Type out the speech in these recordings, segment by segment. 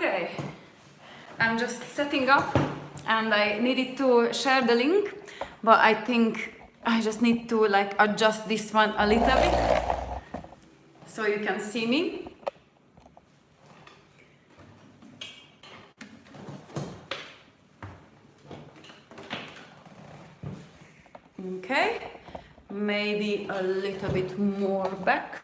Okay, I'm just setting up and I needed to share the link, but I think I just need to like adjust this one a little bit so you can see me. Okay, maybe a little bit more back.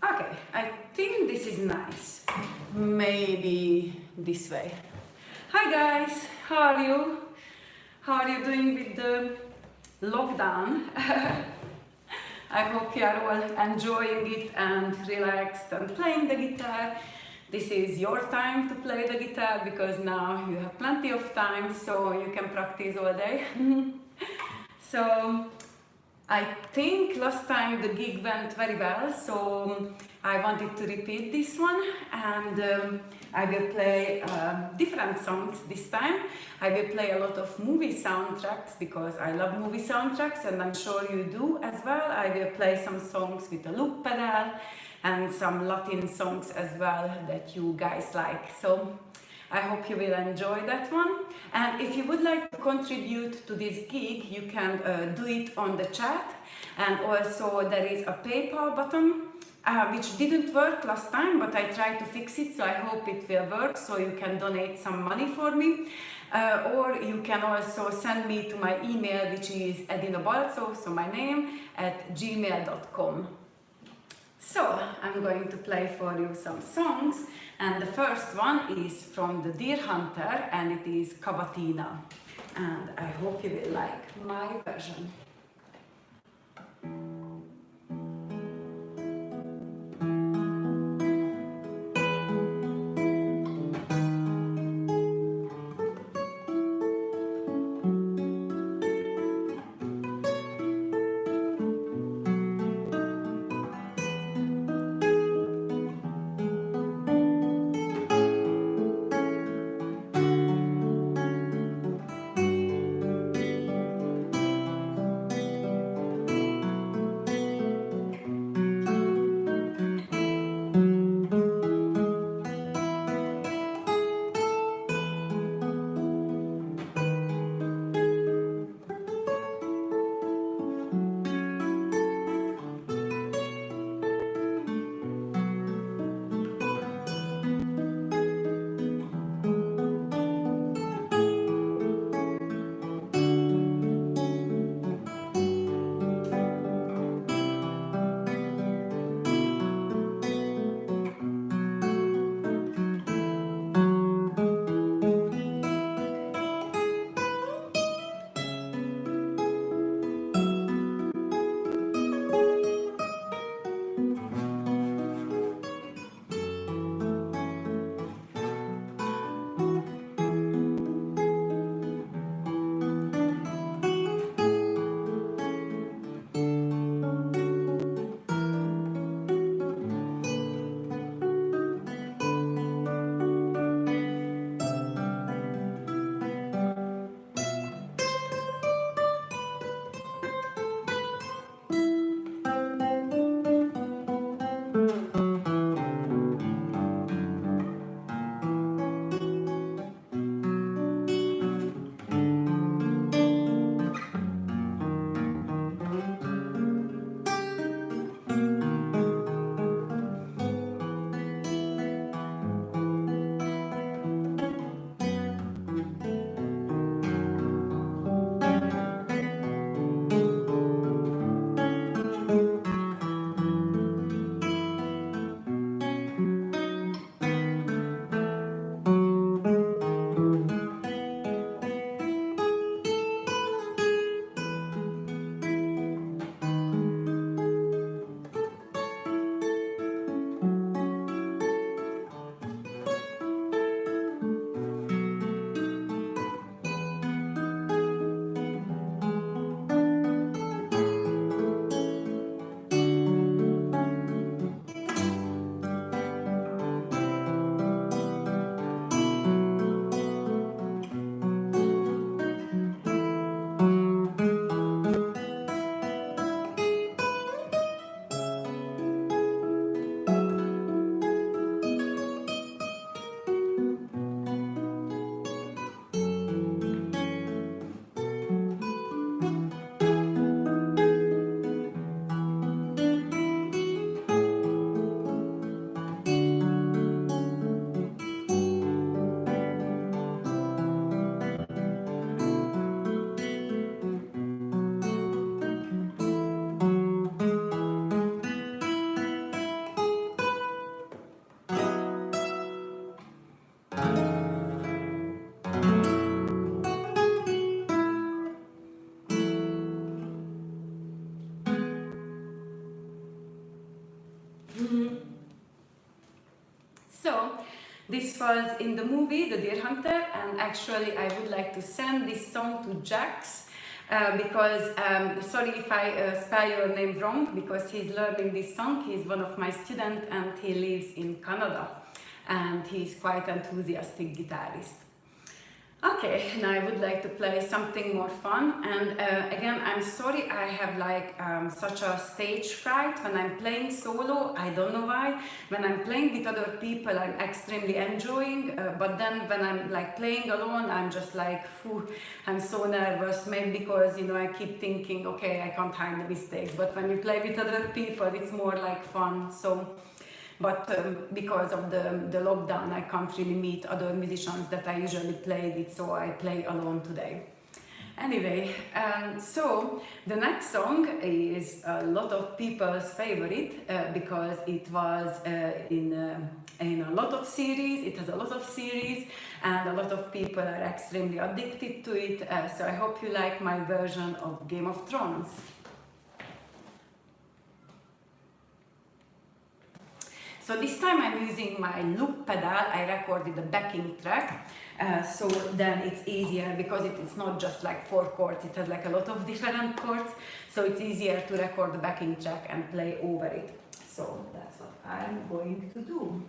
Okay, I think this is nice. Maybe this way. Hi guys, how are you? How are you doing with the lockdown? I hope you are all enjoying it and relaxed and playing the guitar. This is your time to play the guitar because now you have plenty of time, so you can practice all day. So I think last time the gig went very well, so I wanted to repeat this one, and I will play different songs this time. I will play a lot of movie soundtracks because I love movie soundtracks, and I'm sure you do as well. I will play some songs with a loop pedal and some Latin songs as well that you guys like. So I hope you will enjoy that one. And if you would like to contribute to this gig, you can do it on the chat. And also there is a PayPal button, which didn't work last time, but I tried to fix it, so I hope it will work, so you can donate some money for me. Or you can also send me to my email, which is edinabalczo, so my name, @gmail.com. So I'm going to play for you some songs, and the first one is from the Deer Hunter, and it is Cavatina, and I hope you will like my version. this was in the movie The Deer Hunter, and actually I would like to send this song to Jacques because, sorry if I spell your name wrong, because he's learning this song. He's one of my students and he lives in Canada and he's quite enthusiastic guitarist. Okay, now I would like to play something more fun, and again, I'm sorry I have like such a stage fright when I'm playing solo. I don't know why. When I'm playing with other people, I'm extremely enjoying, but then when I'm like playing alone, I'm just like, phew, I'm so nervous, maybe because, you know, I keep thinking, okay, I can't hide the mistakes, but when you play with other people, it's more like fun. So. But because of the lockdown, I can't really meet other musicians that I usually play with, so I play alone today. Anyway, so the next song is a lot of people's favorite because it was in a lot of series. It has a lot of series, and a lot of people are extremely addicted to it. So I hope you like my version of Game of Thrones. So this time I'm using my loop pedal. I recorded the backing track, so then it's easier because it's not just like 4 chords, it has like a lot of different chords, so it's easier to record the backing track and play over it. So that's what I'm going to do.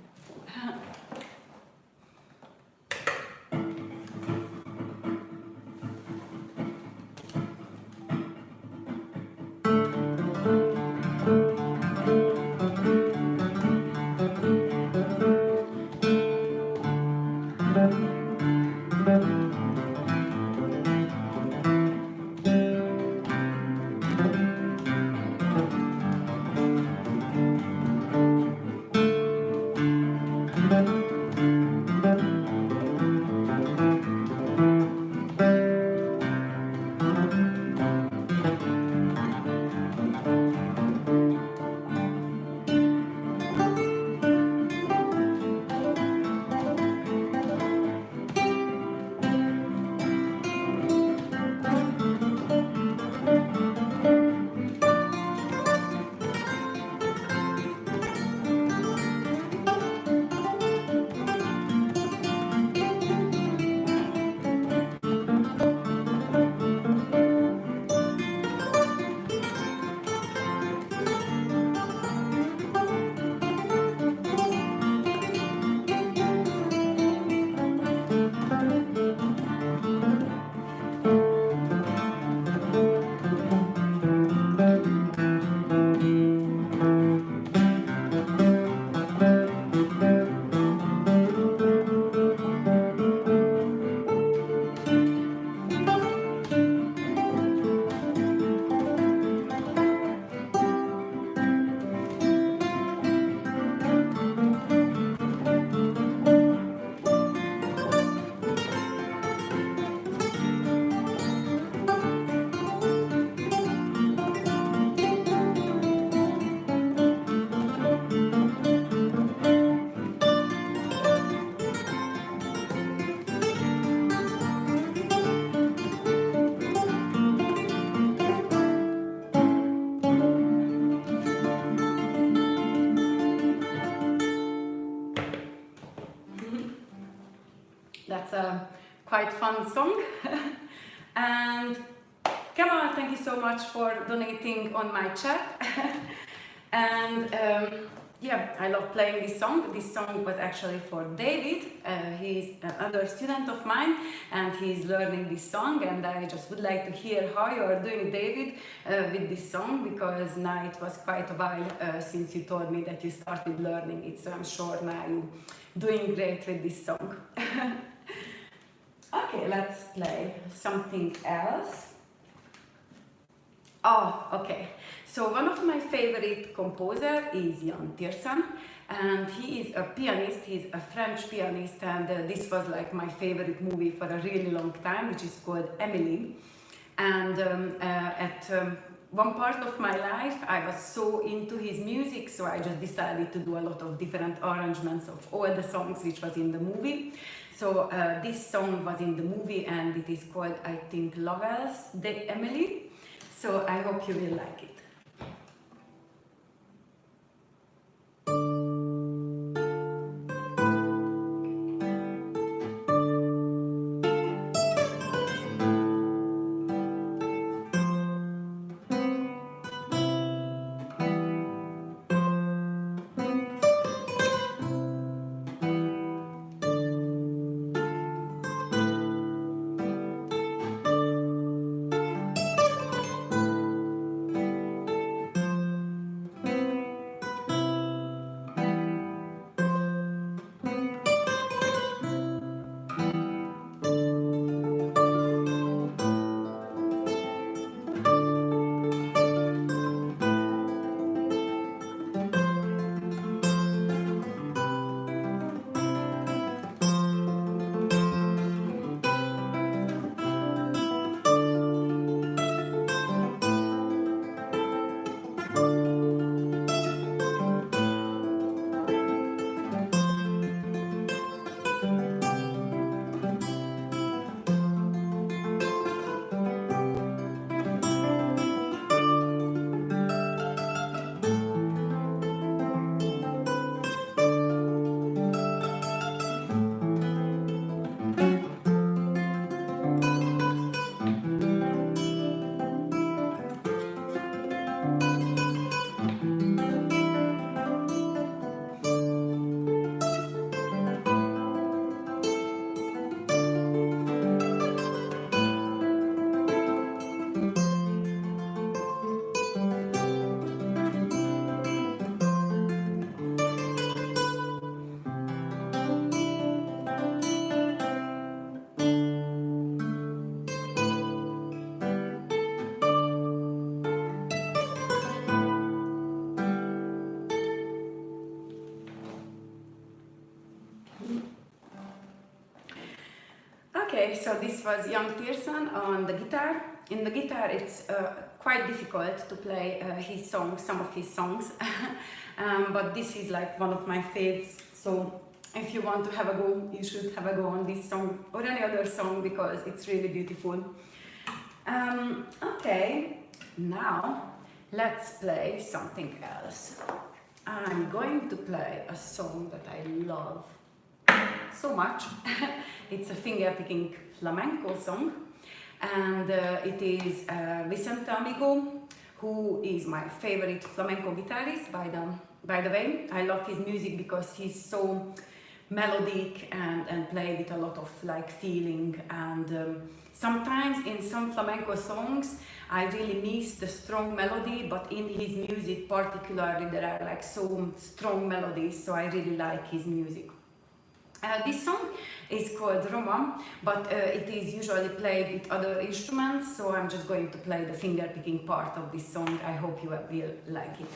That's a quite fun song. And Kemal, thank you so much for donating on my chat. And yeah, I love playing this song. This song was actually for David. He's another student of mine and he's learning this song, and I just would like to hear how you are doing, David, with this song, because now it was quite a while since you told me that you started learning it, so I'm sure now you're doing great with this song. Okay, let's play something else. Oh, okay. So one of my favorite composer is Jan Tiersen, and he is a pianist. He's a French pianist, and this was like my favorite movie for a really long time, which is called Amelie. And at one part of my life, I was so into his music, so I just decided to do a lot of different arrangements of all the songs which was in the movie. So this song was in the movie, and it is called, I think, Lovels de Amelie. So I hope you will like it. Okay, so this was Young Pearson on the guitar. In the guitar, it's quite difficult to play his songs, some of his songs, but this is like one of my faves. So if you want to have a go, you should have a go on this song or any other song because it's really beautiful. Okay, now let's play something else. I'm going to play a song that I love so much. It's a finger-picking flamenco song, and it is Vicente Amigo, who is my favorite flamenco guitarist. By the way, I love his music because he's so melodic and play with a lot of like feeling, and sometimes in some flamenco songs I really miss the strong melody, but in his music particularly there are like so strong melodies, so I really like his music. This song is called Roma, but it is usually played with other instruments, so I'm just going to play the finger picking part of this song. I hope you will like it.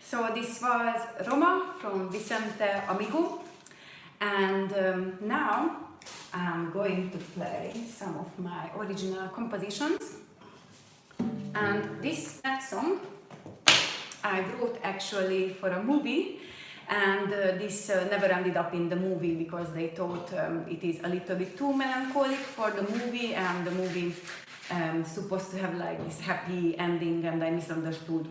So this was Roma from Vicente Amigo, and now I'm going to play some of my original compositions. And this next song I wrote actually for a movie, and this never ended up in the movie because they thought it is a little bit too melancholic for the movie, and the movie supposed to have like this happy ending, and I misunderstood.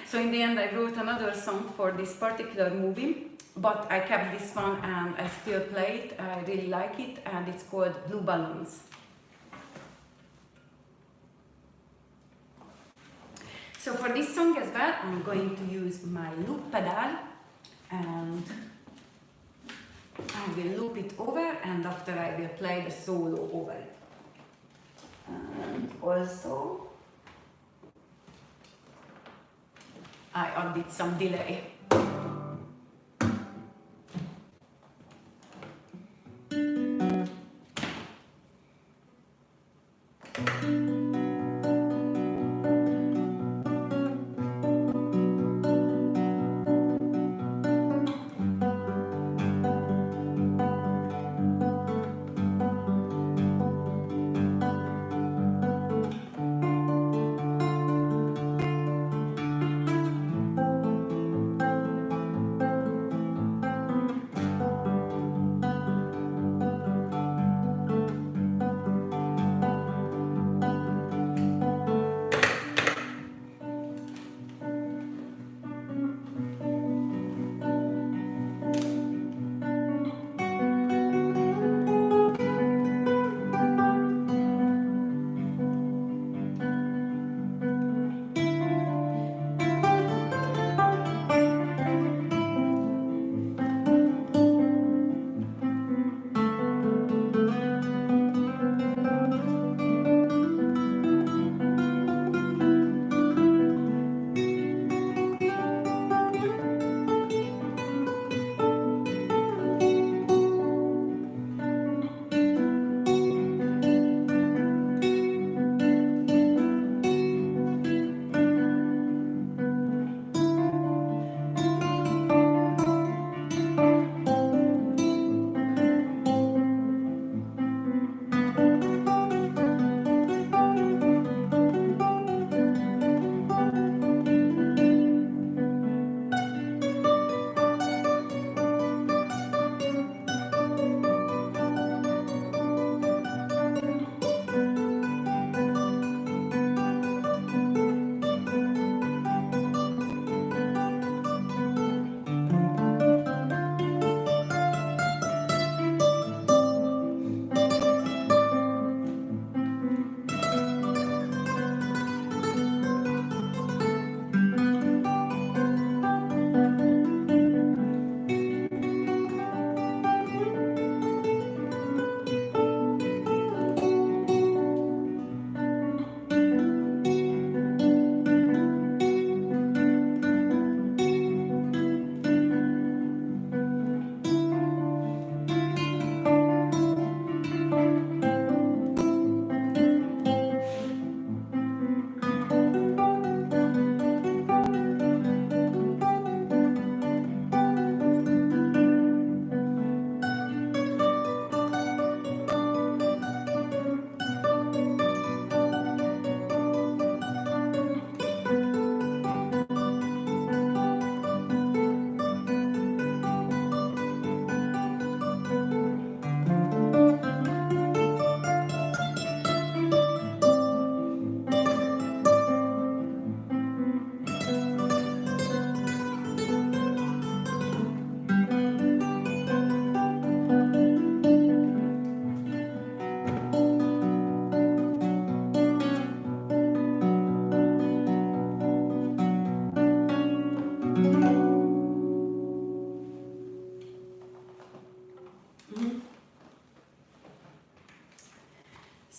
So in the end I wrote another song for this particular movie, but I kept this one and I still play it. I really like it, and it's called Blue Balloons. So for this song as well, I'm going to use my loop pedal, and I will loop it over, and after I will play the solo over it. And also I added some delay.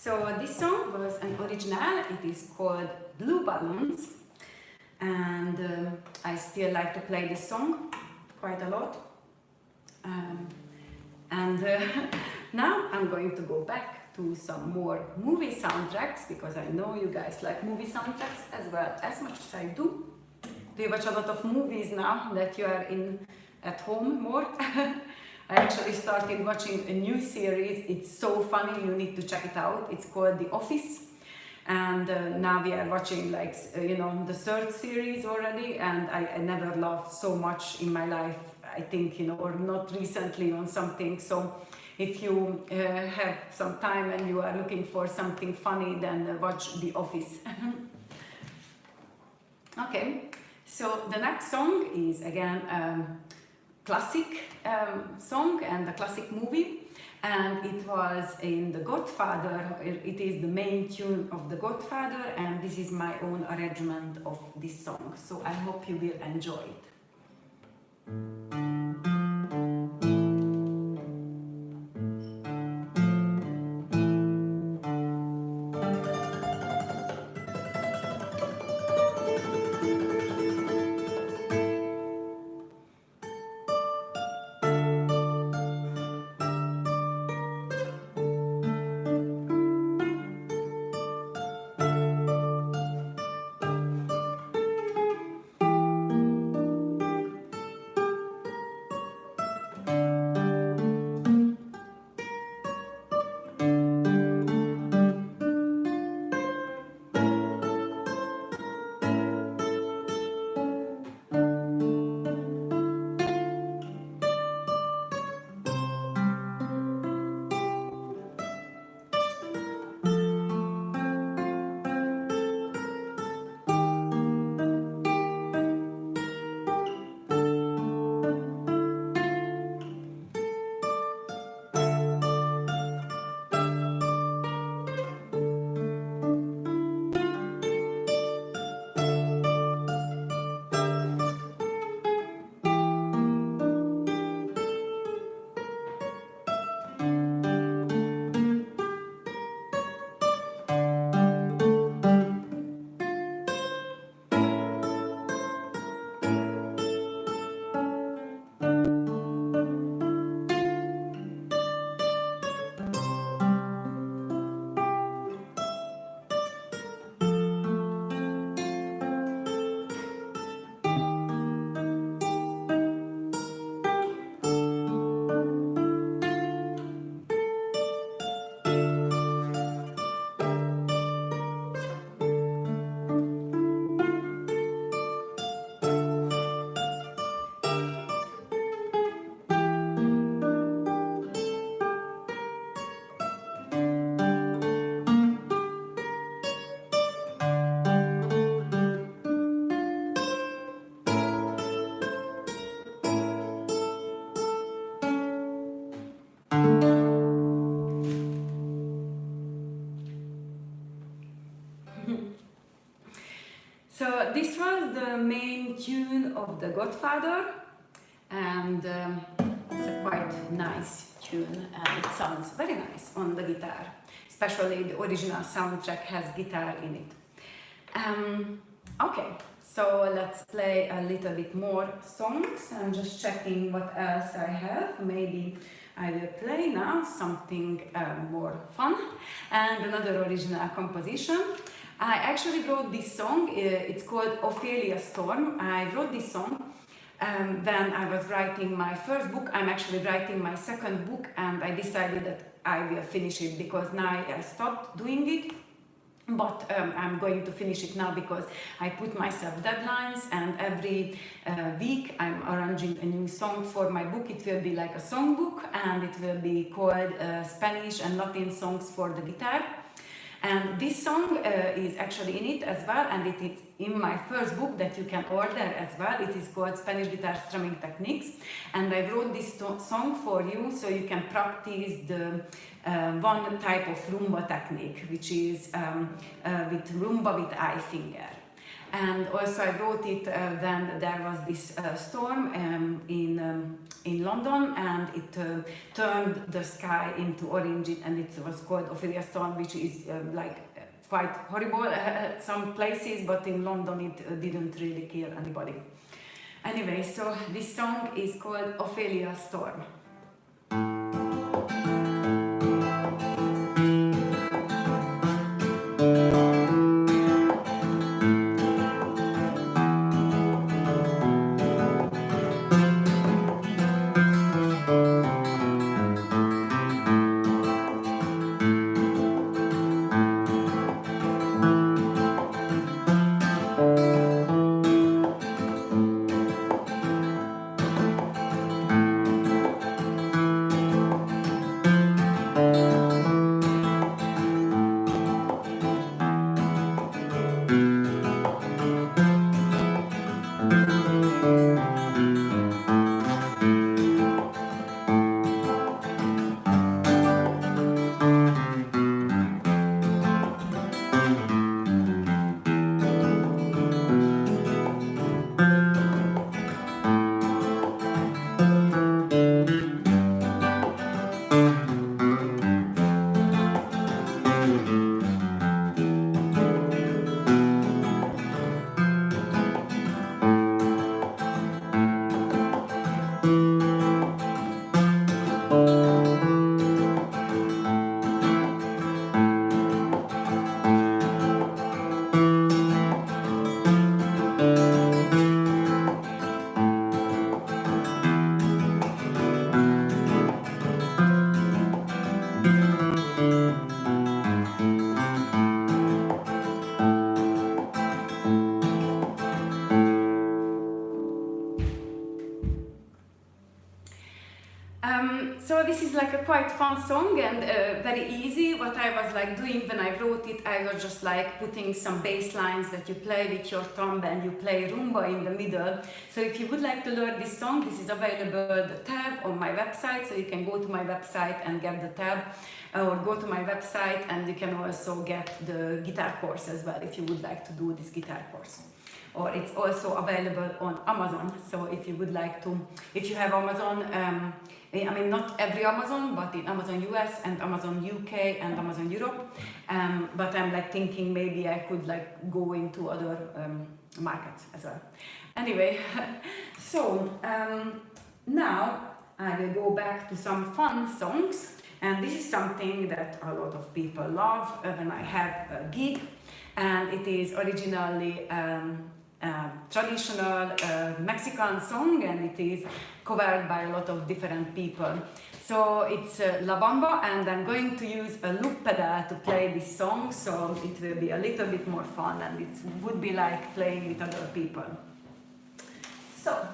So this song was an original. It is called Blue Balloons, and I still like to play this song quite a lot. Now I'm going to go back to some more movie soundtracks, because I know you guys like movie soundtracks as well as much as I do. Do you watch a lot of movies now that you are at home more? I actually started watching a new series. It's so funny, you need to check it out. It's called The Office, and now we are watching the third series already, and I never laughed so much in my life, I think, or not recently on something. So if you have some time and you are looking for something funny, then watch The Office. Okay, so the next song is again classic song and a classic movie, and it was in The Godfather. It is the main tune of The Godfather, and this is my own arrangement of this song, so I hope you will enjoy it. So this was the main tune of The Godfather, and it's a quite nice tune, and it sounds very nice on the guitar. Especially the original soundtrack has guitar in it. Okay, so let's play a little bit more songs. I'm just checking what else I have. Maybe I will play now something more fun and another original composition. I actually wrote this song. It's called Ophelia Storm. I wrote this song when I was writing my first book. I'm actually writing my second book, and I decided that I will finish it because now I stopped doing it. But I'm going to finish it now because I put myself deadlines, and every week I'm arranging a new song for my book. It will be like a songbook, and it will be called Spanish and Latin songs for the guitar. And this song is actually in it as well, and it is in my first book that you can order as well. It is called Spanish Guitar Strumming Techniques, and I wrote this song for you so you can practice the one type of rumba technique, which is with rumba with eye finger. And also I wrote it when there was this storm in London, and it turned the sky into orange, and it was called Ophelia Storm, which is like quite horrible at some places, but in London it didn't really kill anybody. Anyway, so this song is called Ophelia Storm. So this is like a quite fun song and very easy. What I was like doing when I wrote it, I was just like putting some bass lines that you play with your thumb, and you play rumba in the middle. So if you would like to learn this song, this is available the tab on my website, so you can go to my website and get the tab, or go to my website and you can also get the guitar course as well if you would like to do this guitar course. Or it's also available on Amazon. So if you would like to, if you have Amazon, I mean not every Amazon, but in Amazon US and Amazon UK and Amazon Europe. But I'm like thinking maybe I could like go into other markets as well. Anyway, so now I will go back to some fun songs. And this is something that a lot of people love when I have a gig. And it is originally traditional Mexican song, and it is covered by a lot of different people. So it's La Bamba, and I'm going to use a loop pedal to play this song, so it will be a little bit more fun, and it would be like playing with other people. So.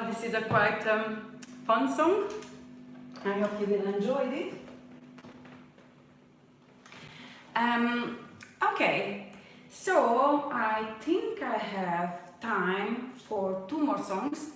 this is a quite fun song. I hope you will enjoy it. Okay, so I think I have time for 2 more songs.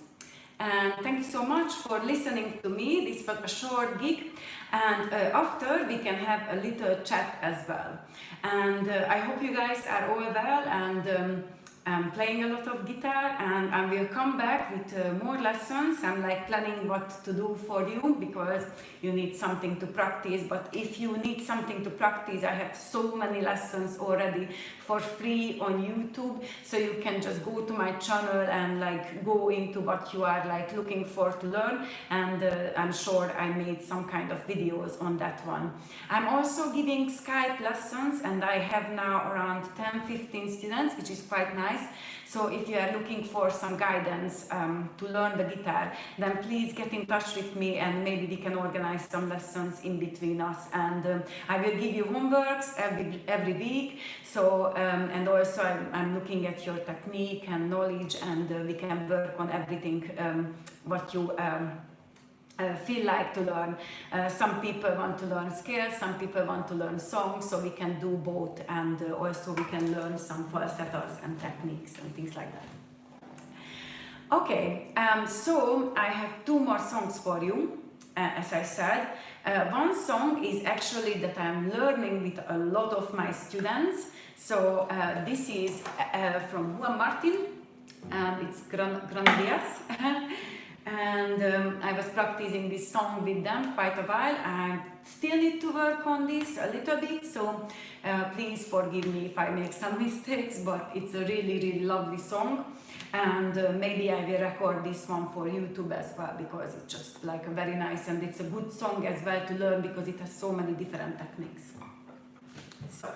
And thank you so much for listening to me. This was a short gig, and after we can have a little chat as well. And I hope you guys are all well, and I'm playing a lot of guitar, and I will come back with more lessons. I'm like planning what to do for you, because you need something to practice. But if you need something to practice, I have so many lessons already for free on YouTube, so you can just go to my channel and like go into what you are like looking for to learn, and I'm sure I made some kind of videos on that one. I'm also giving Skype lessons, and I have now around 10-15 students, which is quite nice. So if you are looking for some guidance to learn the guitar, then please get in touch with me, and maybe we can organize some lessons in between us. And I will give you homeworks every week. So and also I'm looking at your technique and knowledge, and we can work on everything what you feel like to learn. Some people want to learn scales, some people want to learn songs, so we can do both, and also we can learn some falsettos and techniques and things like that. Okay, so I have 2 more songs for you, as I said. One song is actually that I'm learning with a lot of my students. So this is from Juan Martin, and it's Granadias. And I was practicing this song with them quite a while. I still need to work on this a little bit, so please forgive me if I make some mistakes, but it's a really, really lovely song. And maybe I will record this one for YouTube as well, because it's just like a very nice, and it's a good song as well to learn, because it has so many different techniques. So.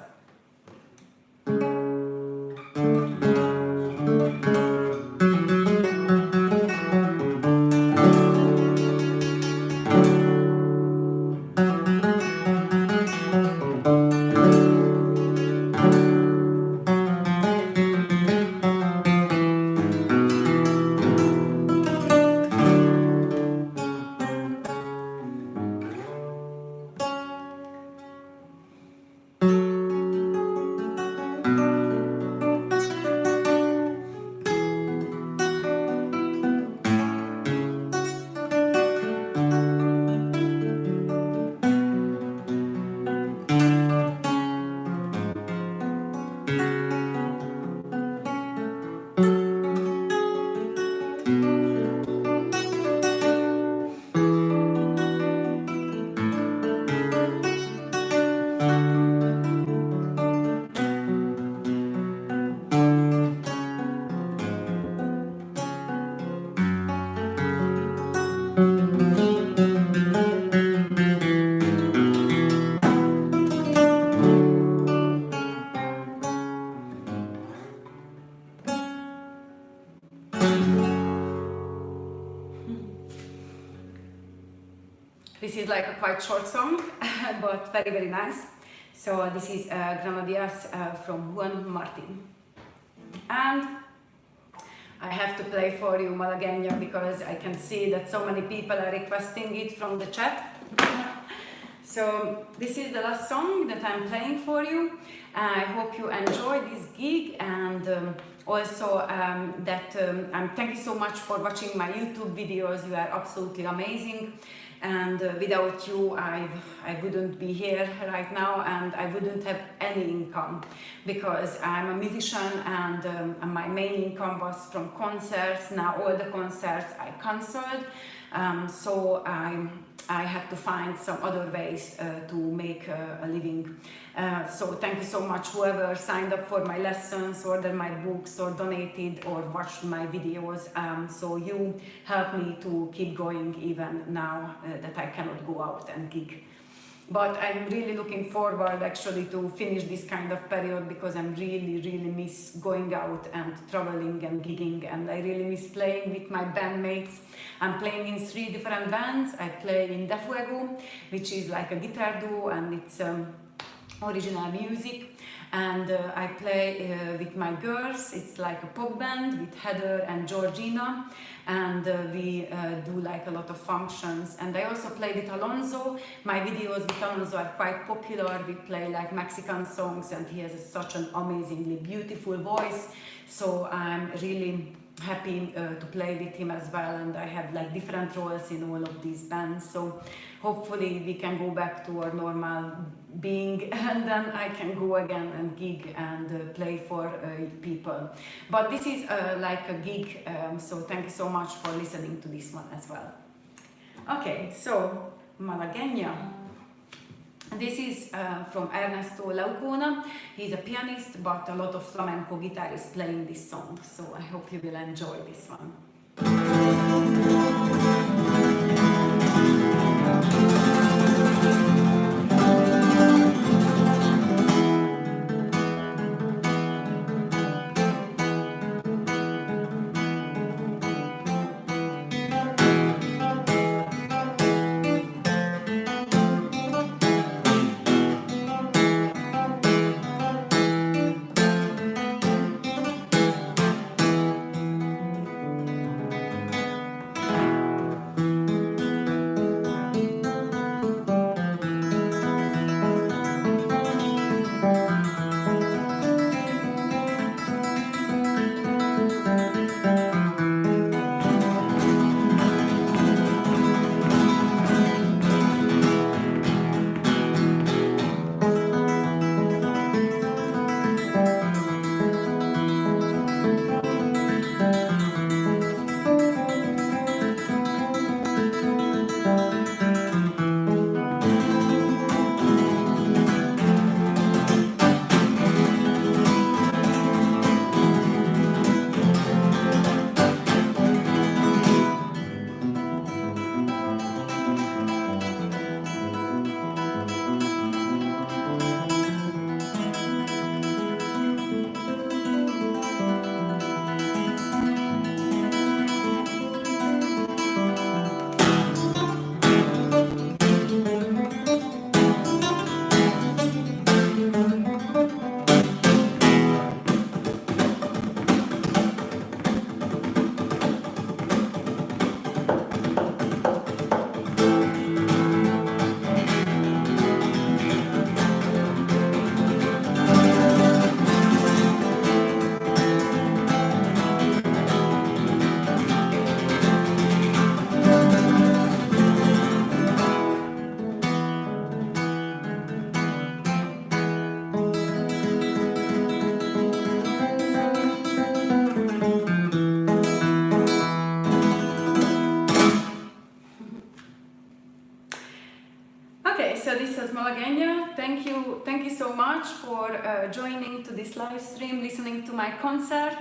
This is like a quite short song, but very, very nice. So this is Granadias from Juan Martin. And I have to play for you Malagueña, because I can see that so many people are requesting it from the chat. So this is the last song that I'm playing for you. I hope you enjoy this gig, and also thank you so much for watching my YouTube videos. You are absolutely amazing. And without you, I wouldn't be here right now, and I wouldn't have any income, because I'm a musician, and my main income was from concerts. Now all the concerts I cancelled, so I had to find some other ways to make a living. So thank you so much, whoever signed up for my lessons, ordered my books, or donated, or watched my videos. So you help me to keep going even now that I cannot go out and gig. But I'm really looking forward actually to finish this kind of period, because I'm really, really miss going out and traveling and gigging, and I really miss playing with my bandmates. I'm playing in 3 different bands. I play in De Fuego, which is like a guitar duo, and it's original music. and I play with my girls. It's like a pop band with Heather and Georgina, and we do like a lot of functions. And I also play with Alonso. My videos with Alonso are quite popular. We play like Mexican songs, and he has such an amazingly beautiful voice, so I'm really happy to play with him as well, and I have like different roles in all of these bands, so hopefully we can go back to our normal being, and then I can go again and gig and play for people. But this is like a gig, so thank you so much for listening to this one as well. Okay, so Malagueña. This is from Ernesto Laucona. He's a pianist, but a lot of flamenco guitarists playing this song, so I hope you will enjoy this one. Thank you so much for joining to this live stream, listening to my concert.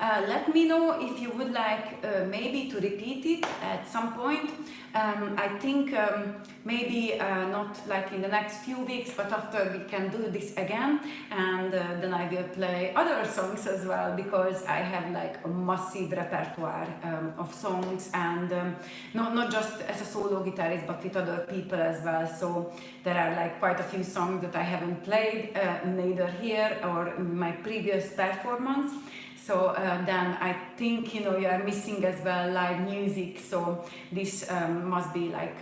Let me know if you would like maybe to repeat it at some point. I think maybe not like in the next few weeks, but after we can do this again, and then I will play other songs as well, because I have like a massive repertoire of songs, and not just as a solo guitarist but with other people as well. So there are like quite a few songs that I haven't played, neither here or in my previous performance. So then I think, you know, you are missing as well live music, so this must be like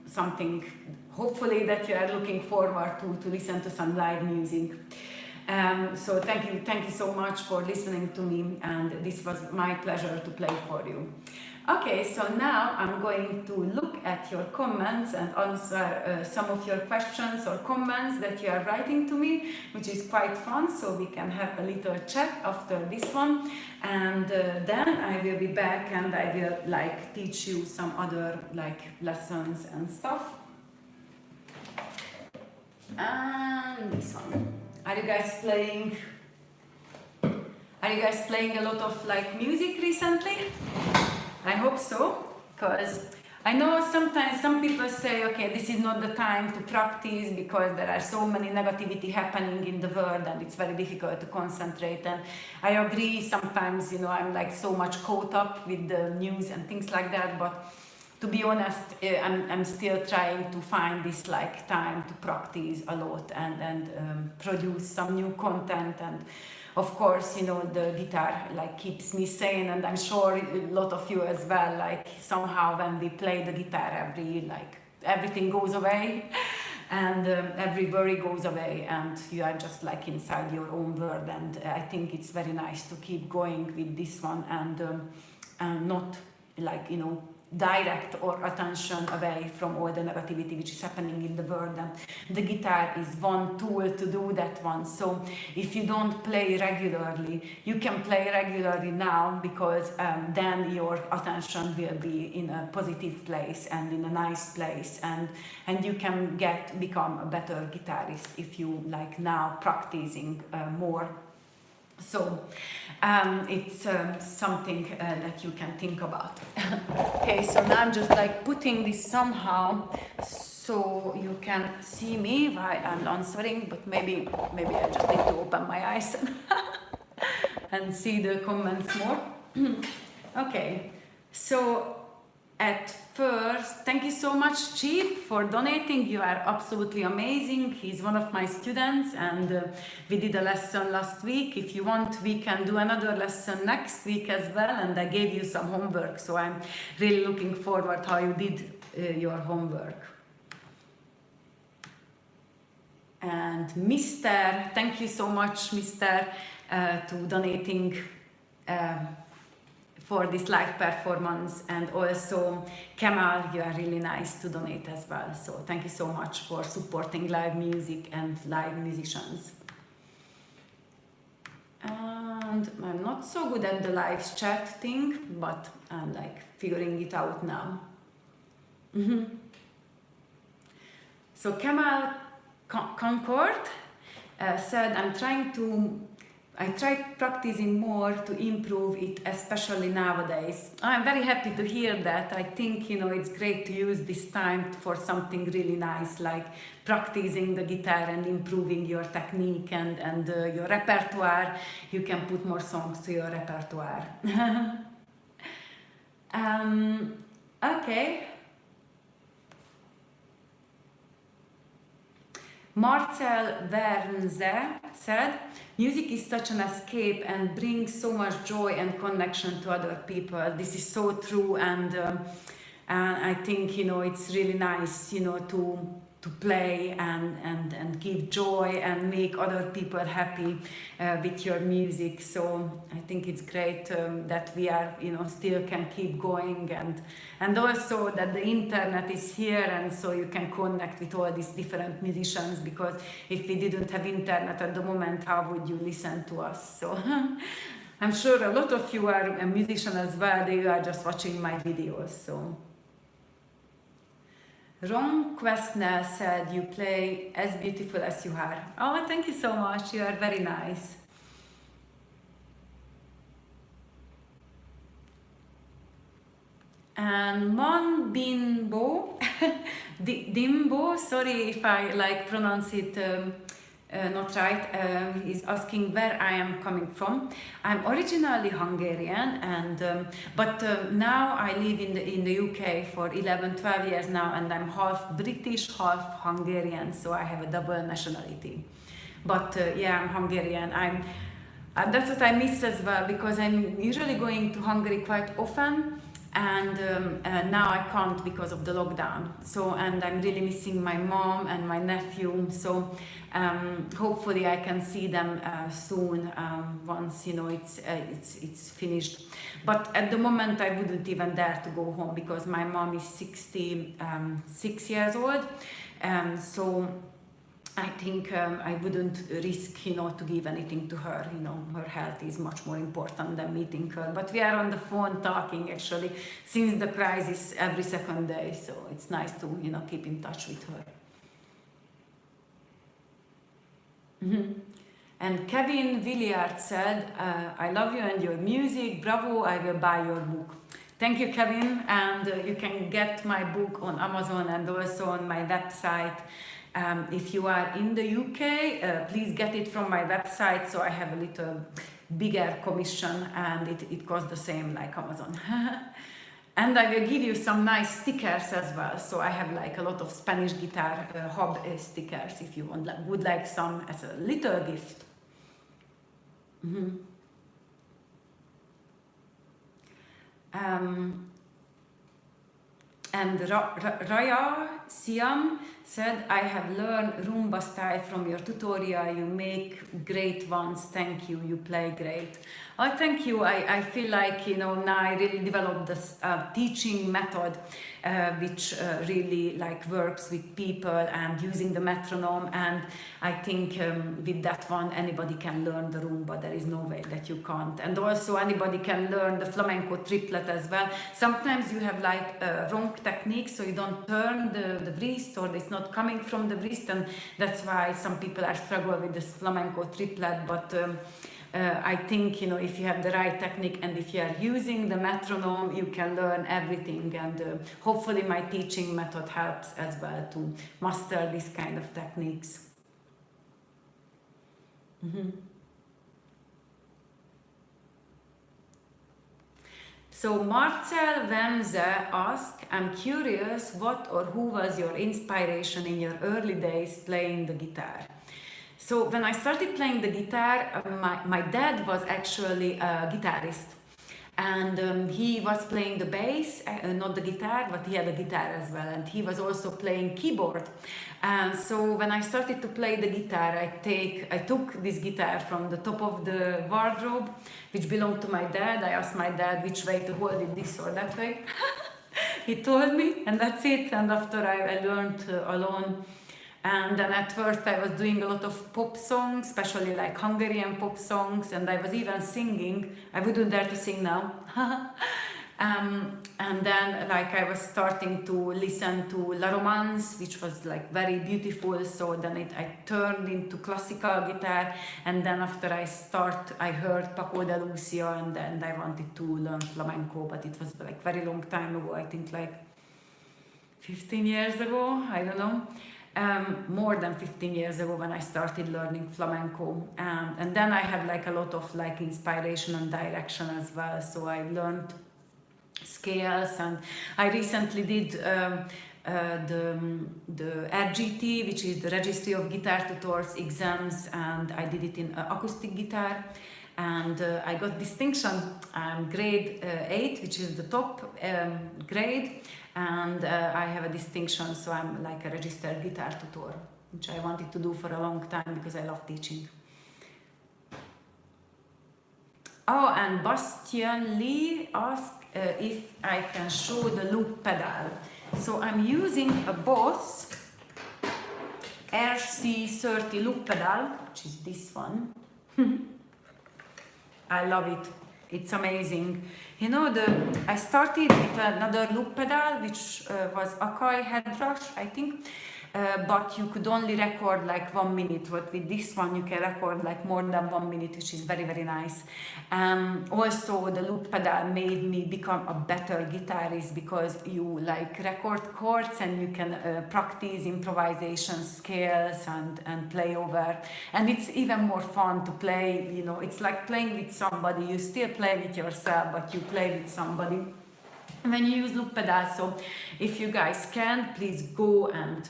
something hopefully that you are looking forward to listen to some live music. So thank you so much for listening to me, and this was my pleasure to play for you. Okay, so now I'm going to look at your comments and answer some of your questions or comments that you are writing to me, which is quite fun, so we can have a little chat after this one, and then I will be back and I will like teach you some other like lessons and stuff. And this one. Are you guys playing a lot of like music recently? I hope so, because I know sometimes some people say, okay, this is not the time to practice because there are so many negativity happening in the world and it's very difficult to concentrate. And I agree, sometimes, you know, I'm like so much caught up with the news and things like that, but to be honest, I'm still trying to find this like time to practice a lot and produce some new content. And of course, you know, the guitar like keeps me sane, and I'm sure a lot of you as well, like somehow when we play the guitar, everything goes away and every worry goes away, and you are just like inside your own world. And I think it's very nice to keep going with this one and not like, you know, direct or attention away from all the negativity which is happening in the world. And the guitar is one tool to do that one. So if you don't play regularly, you can play regularly now, because then your attention will be in a positive place and in a nice place, and you can become a better guitarist if you like now practicing more. So it's something that you can think about. Okay, so now I'm just like putting this somehow so you can see me while I'm answering, but maybe I just need to open my eyes and see the comments more. Okay, so at first, thank you so much, Chip, for donating. You are absolutely amazing. He's one of my students, and we did a lesson last week. If you want, we can do another lesson next week as well, and I gave you some homework, so I'm really looking forward how you did your homework. And Mr., thank you so much, Mr., to donating for this live performance. And also Kemal, you are really nice to donate as well. So thank you so much for supporting live music and live musicians. And I'm not so good at the live chat thing, but I'm like figuring it out now. So Kemal Concord said, I tried practicing more to improve it, especially nowadays. I'm very happy to hear that. I think, you know, it's great to use this time for something really nice, like practicing the guitar and improving your technique and your repertoire. You can put more songs to your repertoire. Okay. Marcel Wernze said, music is such an escape and brings so much joy and connection to other people. This is so true, and I think, you know, it's really nice, you know, to play and give joy and make other people happy with your music. So I think it's great that we are, you know, still can keep going, and also that the internet is here, and so you can connect with all these different musicians, because if we didn't have internet at the moment, how would you listen to us? So I'm sure a lot of you are a musician as well. They are just watching my videos. So Ron Questner said, you play as beautiful as you are. Oh, thank you so much. You are very nice. And Mon Binbo, Dimbo, sorry if I like pronounce it not right, he's asking where I am coming from. I'm originally Hungarian, and but now I live in the UK for 11-12 years now, and I'm half British, half Hungarian, so I have a double nationality. But yeah, I'm Hungarian. That's what I miss as well, because I'm usually going to Hungary quite often, and now I can't because of the lockdown. So, and I'm really missing my mom and my nephew. So hopefully I can see them soon, once, you know, it's finished. But at the moment I wouldn't even dare to go home, because my mom is 66 years old. So I think I wouldn't risk, you know, to give anything to her. You know, her health is much more important than meeting her. But we are on the phone talking actually since the crisis every second day. So it's nice to, you know, keep in touch with her. And Kevin Villiard said, I love you and your music. Bravo, I will buy your book. Thank you, Kevin. And you can get my book on Amazon and also on my website. If you are in the UK, please get it from my website, so I have a little bigger commission, and it costs the same like Amazon. And I will give you some nice stickers as well. So I have like a lot of Spanish guitar hub stickers if you would like some as a little gift. And Raya Siam said, I have learned rumba style from your tutorial. You make great ones. Thank you. You play great. Oh, thank you. I feel like, you know, now I really developed this teaching method which really like works with people and using the metronome. And I think with that one, anybody can learn the rumba. There is no way that you can't. And also anybody can learn the flamenco triplet as well. Sometimes you have like wrong technique, so you don't turn the wrist, or it's not coming from the wrist, and that's why some people are struggling with this flamenco triplet. But I think, you know, if you have the right technique and if you are using the metronome, you can learn everything, and hopefully my teaching method helps as well to master this kind of techniques. So Marcel Wenze asked, I'm curious, what or who was your inspiration in your early days playing the guitar? So when I started playing the guitar, my dad was actually a guitarist, and he was playing the bass, not the guitar, but he had a guitar as well, and he was also playing keyboard. And so when I started to play the guitar, I took this guitar from the top of the wardrobe, which belonged to my dad. I asked my dad which way to hold it, this or that way. He told me, and that's it. And after I learned alone. And then at first I was doing a lot of pop songs, especially like Hungarian pop songs, and I was even singing. I wouldn't dare to sing now. And then like I was starting to listen to La Romance, which was like very beautiful, so then I turned into classical guitar, and then after I heard Paco de Lucia, and then I wanted to learn flamenco, but it was like very long time ago, I think like 15 years ago, I don't know. More than 15 years ago when I started learning flamenco, and then I had like a lot of like inspiration and direction as well, so I learned scales, and I recently did the RGT, which is the Registry of Guitar Tutors exams, and I did it in acoustic guitar, and I got distinction, grade 8, which is the top grade, and I have a distinction, so I'm like a registered guitar tutor, which I wanted to do for a long time because I love teaching. Oh, and Bastian Lee asked if I can show the loop pedal. So I'm using a Boss RC30 loop pedal, which is this one. I love it. It's amazing. You know, I started with another loop pedal, which was Akai headrush, I think. But you could only record like 1 minute, but with this one you can record like more than 1 minute, which is very, very nice. Also the loop pedal made me become a better guitarist, because you like record chords and you can practice improvisation scales and play over, and it's even more fun to play, you know, it's like playing with somebody. You still play with yourself, but you play with somebody when you use loop pedals. So if you guys can, please go and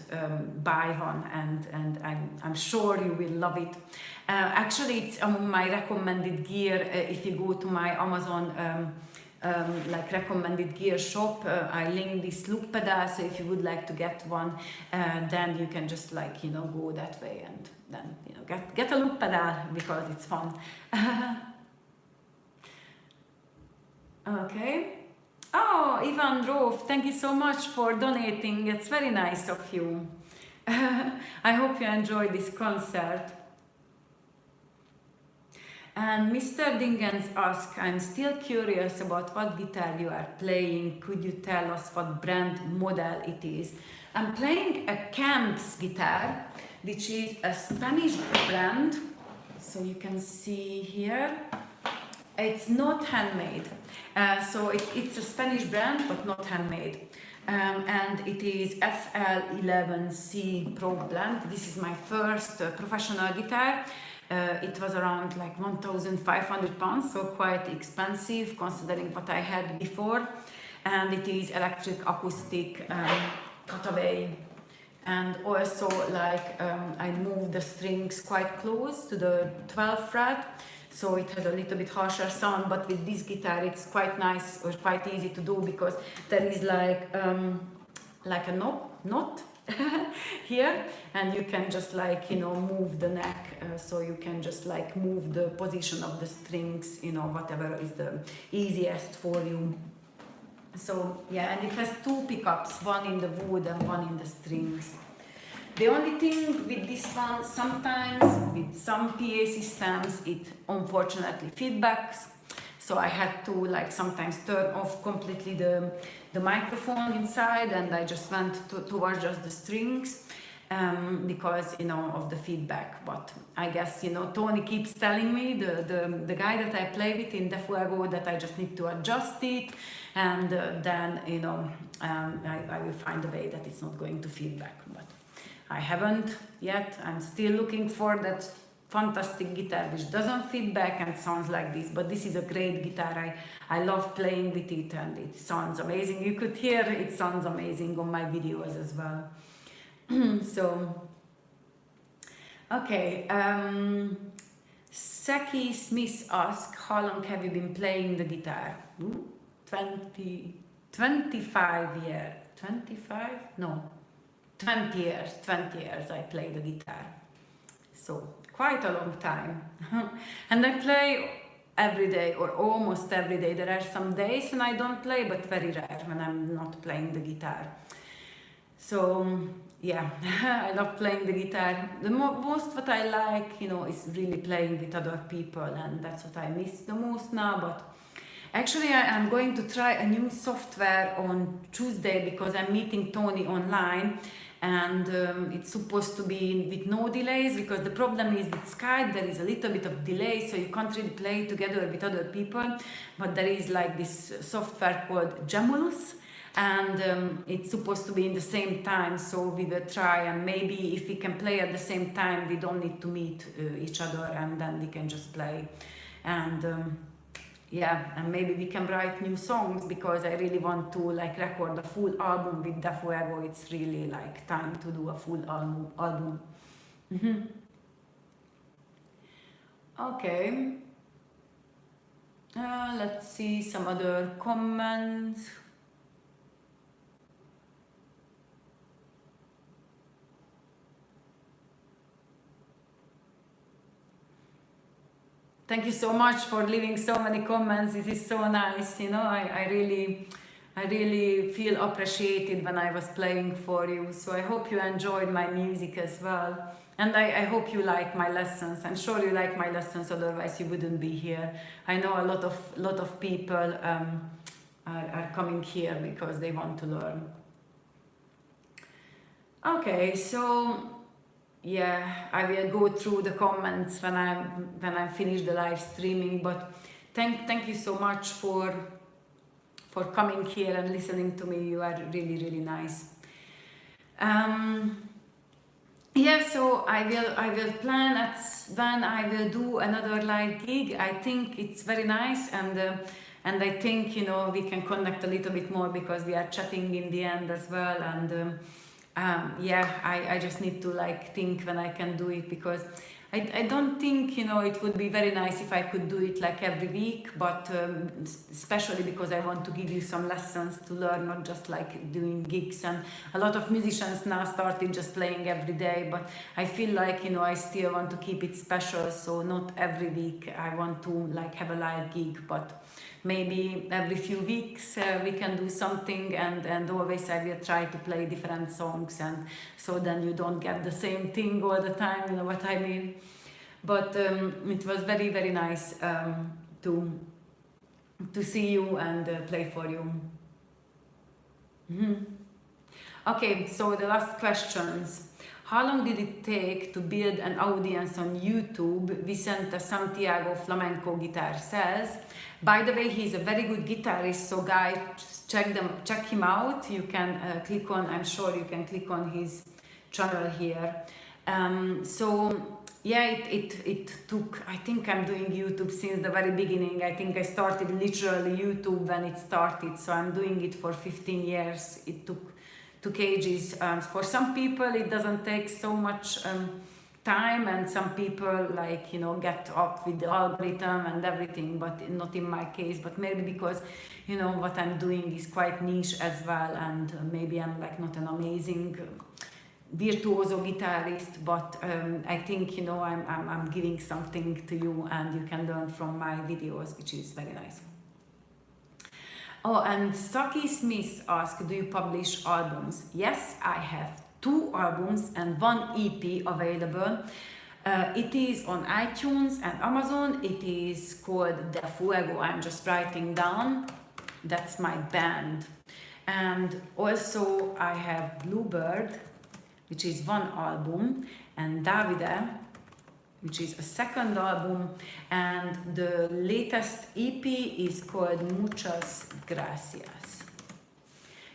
buy one, and I'm sure you will love it. Actually, it's my recommended gear. If you go to my Amazon like recommended gear shop, I link this loop pedal, so if you would like to get one, then you can just like, you know, go that way and then, you know, get a loop pedal, because it's fun. Okay. Oh, Ivan Rove, thank you so much for donating. It's very nice of you. I hope you enjoyed this concert. And Mr. Dingens asked, I'm still curious about what guitar you are playing. Could you tell us what brand model it is? I'm playing a Camps guitar, which is a Spanish brand. So you can see here. It's not handmade. So it's a Spanish brand, but not handmade. And it is FL11C Pro blend. This is my first professional guitar. It was around like 1,500 pounds, so quite expensive considering what I had before. and it is electric acoustic cutaway. And also like I moved the strings quite close to the 12th fret, so it has a little bit harsher sound, but with this guitar it's quite nice or quite easy to do because there is like a knot here, and you can just like, you know, move the neck, so you can just like move the position of the strings, you know, whatever is the easiest for you. So yeah, and it has two pickups, one in the wood and one in the strings. The only thing with this one, sometimes with some PA systems, it unfortunately feedbacks. So I had to like sometimes turn off completely the microphone inside, and I just went towards just the strings because, you know, of the feedback. But I guess, you know, Tony keeps telling me, the guy that I play with in the Fuego, that I just need to adjust it, and then, you know, I will find a way that it's not going to feedback. But I haven't yet. I'm still looking for that fantastic guitar which doesn't feedback and sounds like this. But this is a great guitar. I love playing with it, and it sounds amazing. You could hear it sounds amazing on my videos as well. So okay, Saki Smith asks, how long have you been playing the guitar? 25 years. 25? No, 20 years. 20 years I play the guitar. So quite a long time. And I play every day or almost every day. There are some days when I don't play, but very rare when I'm not playing the guitar. So yeah, I love playing the guitar. The most what I like, you know, is really playing with other people, and that's what I miss the most now. But actually I'm going to try a new software on Tuesday because I'm meeting Tony online, and it's supposed to be with no delays, because the problem is with Skype there is a little bit of delay, so you can't really play together with other people. But there is like this software called Jamulus, and it's supposed to be in the same time, so we will try, and maybe if we can play at the same time we don't need to meet each other, and then we can just play. And yeah, and maybe we can write new songs, because I really want to like record a full album with Da Fuego. It's really like time to do a full album. Okay, let's see some other comments. Thank you so much for leaving so many comments. It is so nice, you know. I really feel appreciated when I was playing for you. So I hope you enjoyed my music as well, and I hope you like my lessons. I'm sure you like my lessons, otherwise you wouldn't be here. I know a lot of people are coming here because they want to learn. Okay, so yeah, I will go through the comments when I finish the live streaming. But thank you so much for coming here and listening to me. You are really nice. Yeah, so I will plan at when I will do another live gig. I think it's very nice, and I think, you know, we can connect a little bit more because we are chatting in the end as well. And yeah, I just need to like think when I can do it, because I don't think, you know, it would be very nice if I could do it like every week, but especially because I want to give you some lessons to learn, not just like doing gigs. And a lot of musicians now started just playing every day, but I feel like, you know, I still want to keep it special, so not every week I want to like have a live gig, but maybe every few weeks we can do something, and always I will try to play different songs, and so then you don't get the same thing all the time, you know what I mean. But it was very nice to see you and play for you. Okay, so the last questions. How long did it take to build an audience on YouTube? Vicente Santiago Flamenco Guitar says. By the way, he's a very good guitarist, so guys, check him out. You can click on, I'm sure you can click on his channel here. So yeah, it took, I think I'm doing YouTube since the very beginning. I think I started literally YouTube when it started, so I'm doing it for 15 years. It took ages. For some people it doesn't take so much time, and some people, like, you know, get up with the algorithm and everything, but not in my case. But maybe because, you know, what I'm doing is quite niche as well, and maybe I'm like not an amazing virtuoso guitarist, but I think, you know, I'm giving something to you, and you can learn from my videos, which is very nice. Oh, and Saki Smith asked, do you publish albums? Yes, I have 2 albums and 1 EP available. It is on iTunes and Amazon. It is called De Fuego. I'm just writing down. That's my band. And also I have Bluebird, which is 1 album, and Davide, which is a 2nd album, and the latest EP is called Muchas Gracias.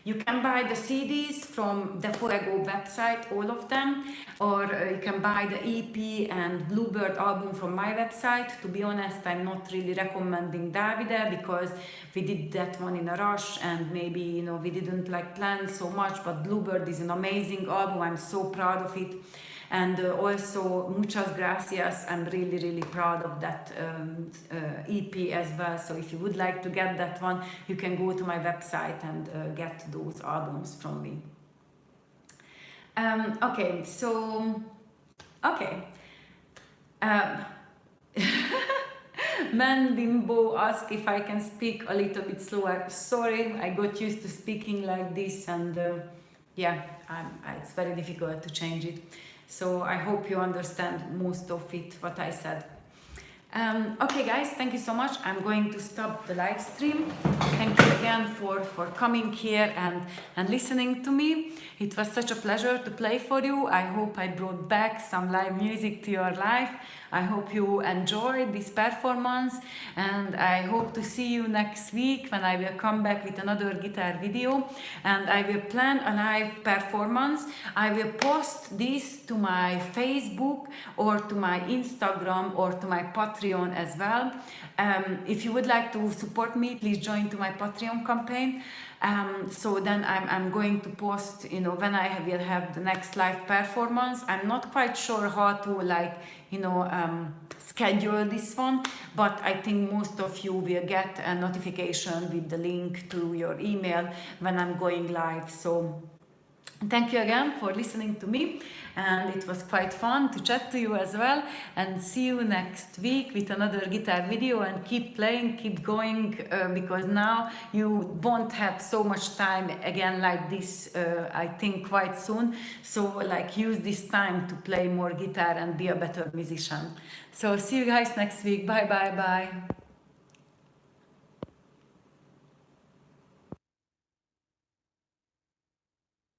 You can buy the CDs from the Fuego website, all of them, or you can buy the EP and Bluebird album from my website. To be honest, I'm not really recommending Davide because we did that one in a rush, and maybe, you know, we didn't like plan so much, but Bluebird is an amazing album. I'm so proud of it. And also Muchas Gracias, I'm really proud of that EP as well. So if you would like to get that one, you can go to my website and get those albums from me. Okay, so, okay. Mandimbo asked if I can speak a little bit slower. Sorry, I got used to speaking like this, and yeah, it's very difficult to change it. So I hope you understand most of it, what I said. Okay guys, thank you so much. I'm going to stop the live stream. Thank you again for coming here and listening to me. It was such a pleasure to play for you. I hope I brought back some live music to your life. I hope you enjoyed this performance, and I hope to see you next week when I will come back with another guitar video, and I will plan a live performance. I will post this to my Facebook or to my Instagram or to my Patreon as well. If you would like to support me, please join to my Patreon campaign. So then I'm going to post, you know, when I will have the next live performance. I'm not quite sure how to, like, you know, schedule this one, but I think most of you will get a notification with the link to your email when I'm going live. So thank you again for listening to me, and it was quite fun to chat to you as well, and see you next week with another guitar video. And keep playing, keep going, because now you won't have so much time again like this, I think quite soon. So like, use this time to play more guitar and be a better musician. So see you guys next week. Bye.